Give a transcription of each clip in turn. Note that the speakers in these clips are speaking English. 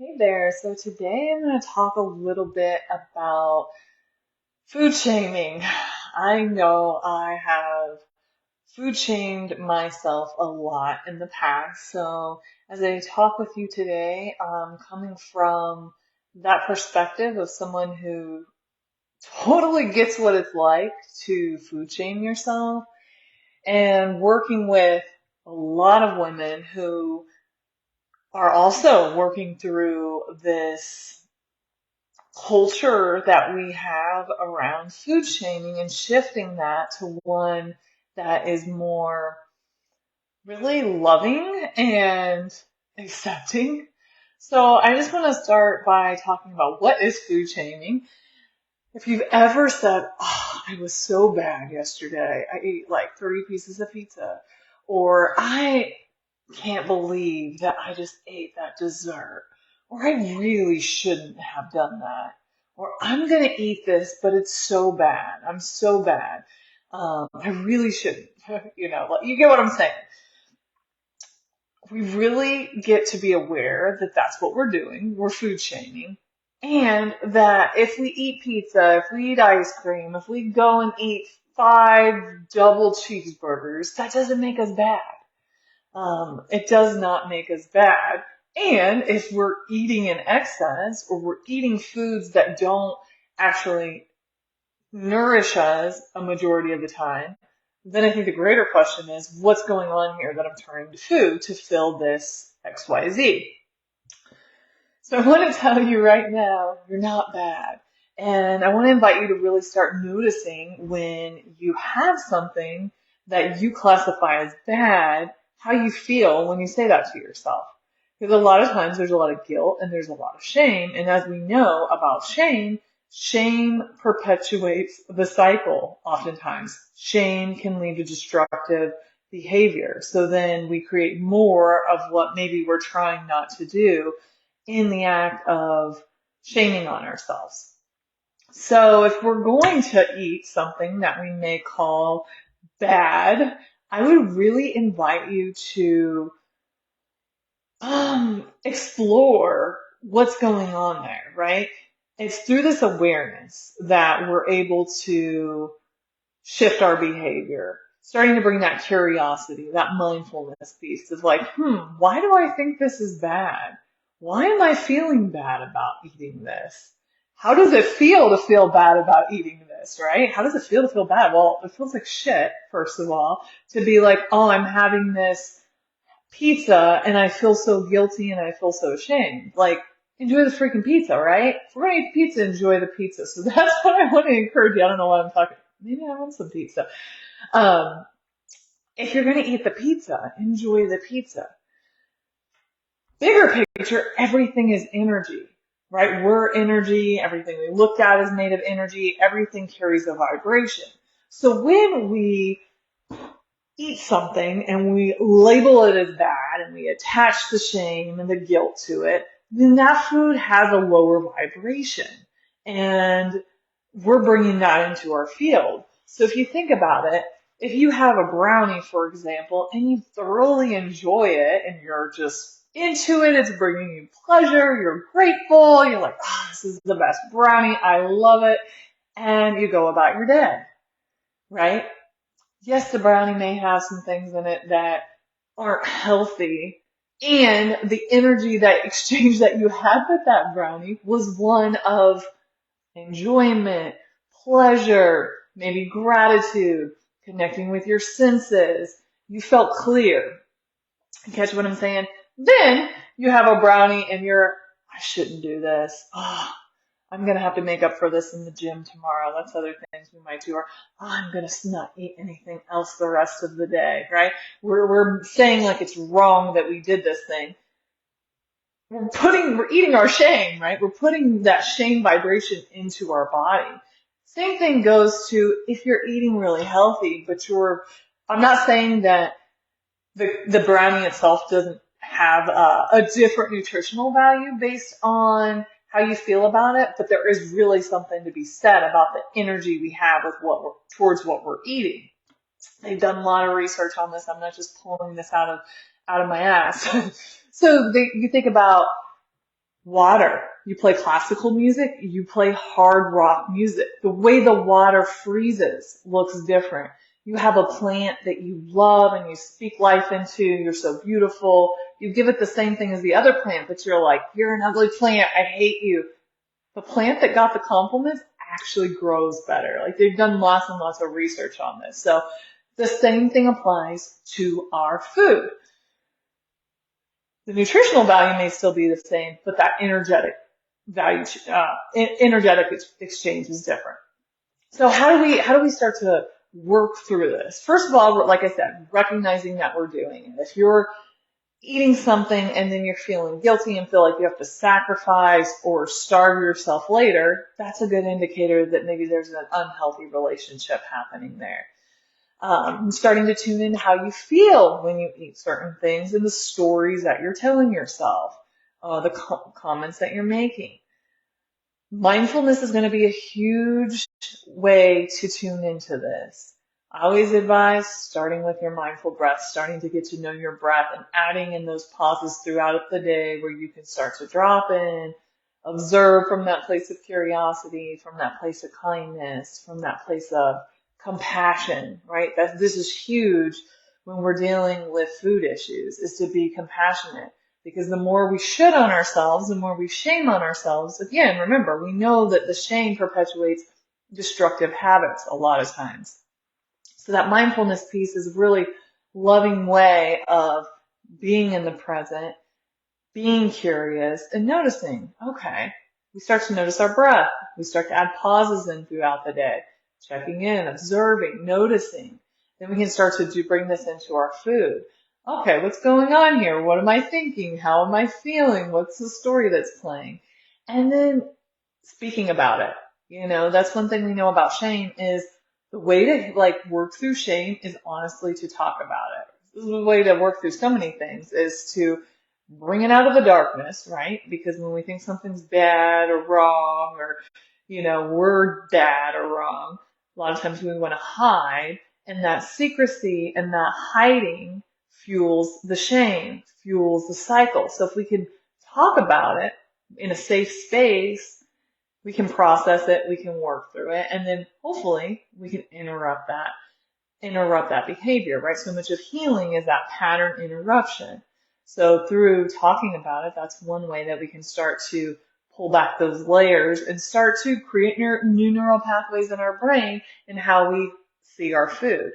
Hey there. So today I'm going to talk a little bit about food shaming. I know I have food shamed myself a lot in the past. So as I talk with you today, coming from that perspective of someone who totally gets what it's like to food shame yourself and working with a lot of women who are also working through this culture that we have around food shaming and shifting that to one that is more really loving and accepting. So I just want to start by talking about what is food shaming. If you've ever said, "Oh, I was so bad yesterday. I ate like 30 pieces of pizza," or "I can't believe that I just ate that dessert," or "I really shouldn't have done that," or "I'm gonna eat this, but it's so bad. I'm so bad. I really shouldn't." Like, you get what I'm saying. We really get to be aware that that's what we're doing. We're food shaming. And that if we eat pizza, if we eat ice cream, if we go and eat 5 double cheeseburgers, that doesn't make us bad. It does not make us bad. And if we're eating in excess or we're eating foods that don't actually nourish us a majority of the time, then I think the greater question is what's going on here that I'm turning to food to fill this XYZ? So I want to tell you right now, you're not bad. And I want to invite you to really start noticing when you have something that you classify as bad, how you feel when you say that to yourself. Because a lot of times there's a lot of guilt and there's a lot of shame. And as we know about shame, shame perpetuates the cycle oftentimes. Shame can lead to destructive behavior. So then we create more of what maybe we're trying not to do in the act of shaming on ourselves. So if we're going to eat something that we may call bad, I would really invite you to explore what's going on there, right? It's through this awareness that we're able to shift our behavior, starting to bring that curiosity, that mindfulness piece of like, why do I think this is bad? Why am I feeling bad about eating this? How does it feel to feel bad about eating this, right? How does it feel to feel bad? Well, it feels like shit, first of all, to be like, oh, I'm having this pizza and I feel so guilty and I feel so ashamed. Like, enjoy the freaking pizza, right? If we're gonna eat pizza, enjoy the pizza. So that's what I want to encourage you. I don't know why I'm talking. Maybe I want some pizza. Um, if you're gonna eat the pizza, enjoy the pizza. Bigger picture, everything is energy, right? We're energy. Everything we look at is made of energy. Everything carries a vibration. So when we eat something and we label it as bad and we attach the shame and the guilt to it, then that food has a lower vibration. And we're bringing that into our field. So if you think about it, if you have a brownie, for example, and you thoroughly enjoy it and you're just into it, it's bringing you pleasure, you're grateful, you're like, oh, this is the best brownie, I love it, and you go about your day, right? Yes, the brownie may have some things in it that aren't healthy. And the energy, that exchange that you had with that brownie was one of enjoyment, pleasure, maybe gratitude, connecting with your senses. You felt clear. You catch what I'm saying? Then you have a brownie and you're, I shouldn't do this. Oh, I'm going to have to make up for this in the gym tomorrow. That's other things we might do. Or, oh, I'm going to not eat anything else the rest of the day, right? We're saying like it's wrong that we did this thing. We're eating our shame, right? We're putting that shame vibration into our body. Same thing goes to if you're eating really healthy, but I'm not saying that the brownie itself doesn't have a different nutritional value based on how you feel about it, but there is really something to be said about the energy we have with towards what we're eating. They've done a lot of research on this. I'm not just pulling this out of my ass. So you think about Water. You play classical music, you play hard rock music. The way the water freezes looks different. You have a plant that you love and you speak life into, you're so beautiful. You give it the same thing as the other plant, but you're like, you're an ugly plant, I hate you. The plant that got the compliments actually grows better. Like they've done lots and lots of research on this. So the same thing applies to our food. The nutritional value may still be the same, but that value, energetic exchange is different. So how do we start to work through this? First of all, like I said, recognizing that we're doing it. If you're eating something and then you're feeling guilty and feel like you have to sacrifice or starve yourself later, that's a good indicator that maybe there's an unhealthy relationship happening there. Starting to tune into how you feel when you eat certain things and the stories that you're telling yourself, the comments that you're making. Mindfulness is going to be a huge way to tune into this. I always advise starting with your mindful breath, starting to get to know your breath and adding in those pauses throughout the day where you can start to drop in, observe from that place of curiosity, from that place of kindness, from that place of compassion, right? This is huge when we're dealing with food issues, is to be compassionate. Because the more we should on ourselves, the more we shame on ourselves. Again, remember, we know that the shame perpetuates destructive habits a lot of times. So that mindfulness piece is a really loving way of being in the present, being curious, and noticing, okay, we start to notice our breath. We start to add pauses in throughout the day, checking in, observing, noticing. Then we can start to bring this into our food. Okay, what's going on here? What am I thinking? How am I feeling? What's the story that's playing? And then speaking about it. That's one thing we know about shame is the way to work through shame is honestly to talk about it. This is the way to work through so many things is to bring it out of the darkness, right? Because when we think something's bad or wrong or, we're bad or wrong, a lot of times we want to hide, and that secrecy and that hiding fuels the shame, fuels the cycle. So if we can talk about it in a safe space, we can process it, we can work through it, and then hopefully we can interrupt that behavior, right? So much of healing is that pattern interruption. So through talking about it, that's one way that we can start to pull back those layers and start to create new neural pathways in our brain and how we see our food.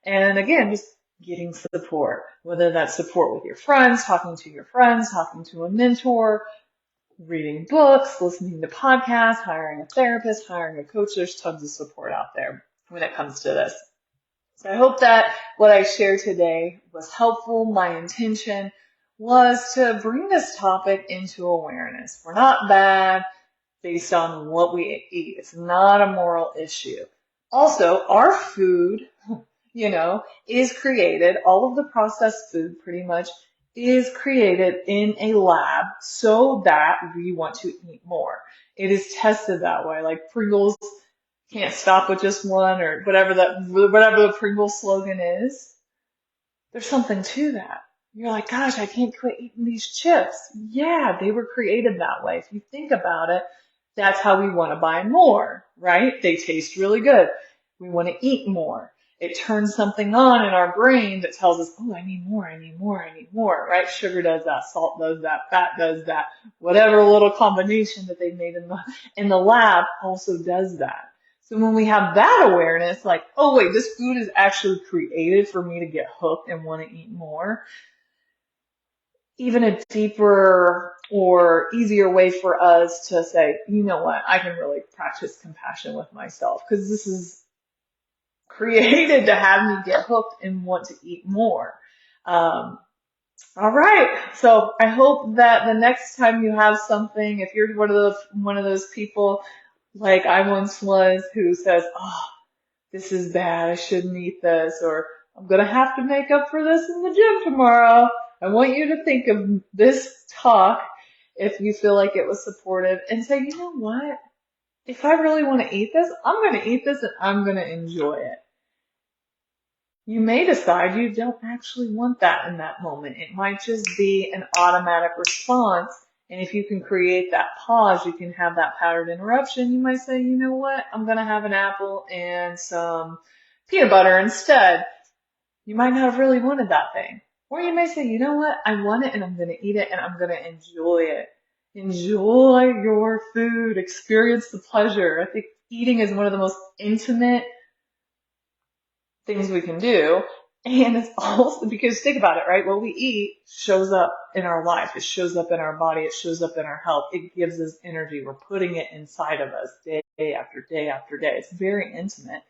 And again, just getting support, whether that's support with your friends, talking to a mentor, reading books, listening to podcasts, hiring a therapist, hiring a coach. There's tons of support out there when it comes to this. So I hope that what I shared today was helpful. My intention was to bring this topic into awareness. We're not bad based on what we eat. It's not a moral issue. Also, our food, is created, all of the processed food pretty much is created in a lab so that we want to eat more. It is tested that way. Like Pringles can't stop with just one or whatever the Pringles slogan is. There's something to that. You're like, gosh, I can't quit eating these chips. Yeah, they were created that way. If you think about it, that's how we want to buy more, right? They taste really good. We want to eat more. It turns something on in our brain that tells us, oh, I need more, right? Sugar does that, salt does that, fat does that, whatever little combination that they made in the lab also does that. So when we have that awareness, like, oh wait, this food is actually created for me to get hooked and want to eat more, even a deeper or easier way for us to say, you know what, I can really practice compassion with myself because this is created to have me get hooked and want to eat more. All right. So I hope that the next time you have something, if you're one of those people like I once was who says, oh, this is bad, I shouldn't eat this, or I'm going to have to make up for this in the gym tomorrow. I want you to think of this talk if you feel like it was supportive and say, you know what? If I really want to eat this, I'm going to eat this and I'm going to enjoy it. You may decide you don't actually want that in that moment. It might just be an automatic response And if you can create that pause, you can have that pattern interruption. You might say, you know what? I'm going to have an apple and some peanut butter instead. You might not have really wanted that thing. Or you may say, you know what? I want it and I'm going to eat it and I'm going to enjoy it. Enjoy your food. Experience the pleasure. I think eating is one of the most intimate things we can do. And it's also because think about it, right? What we eat shows up in our life. It shows up in our body. It shows up in our health. It gives us energy. We're putting it inside of us day after day after day. It's very intimate.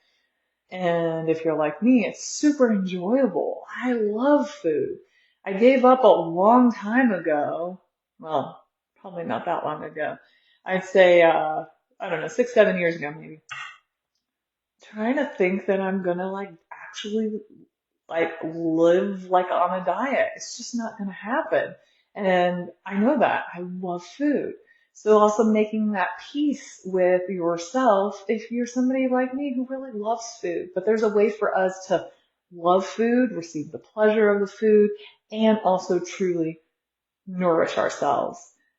And if you're like me, it's super enjoyable. I love food. I gave up a long time ago. Well, probably not that long ago. I'd say, I don't know, 6, 7 years ago, maybe. Trying to think that I'm gonna like actually like live like on a diet. It's just not going to happen. And I know that. I love food. So also making that peace with yourself if you're somebody like me who really loves food. But there's a way for us to love food, receive the pleasure of the food, and also truly nourish ourselves.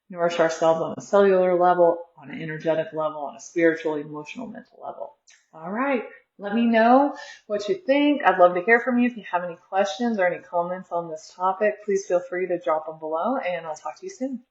Nourish ourselves on a cellular level, on an energetic level, on a spiritual, emotional, mental level. All right. Let me know what you think. I'd love to hear from you. If you have any questions or any comments on this topic, please feel free to drop them below and I'll talk to you soon.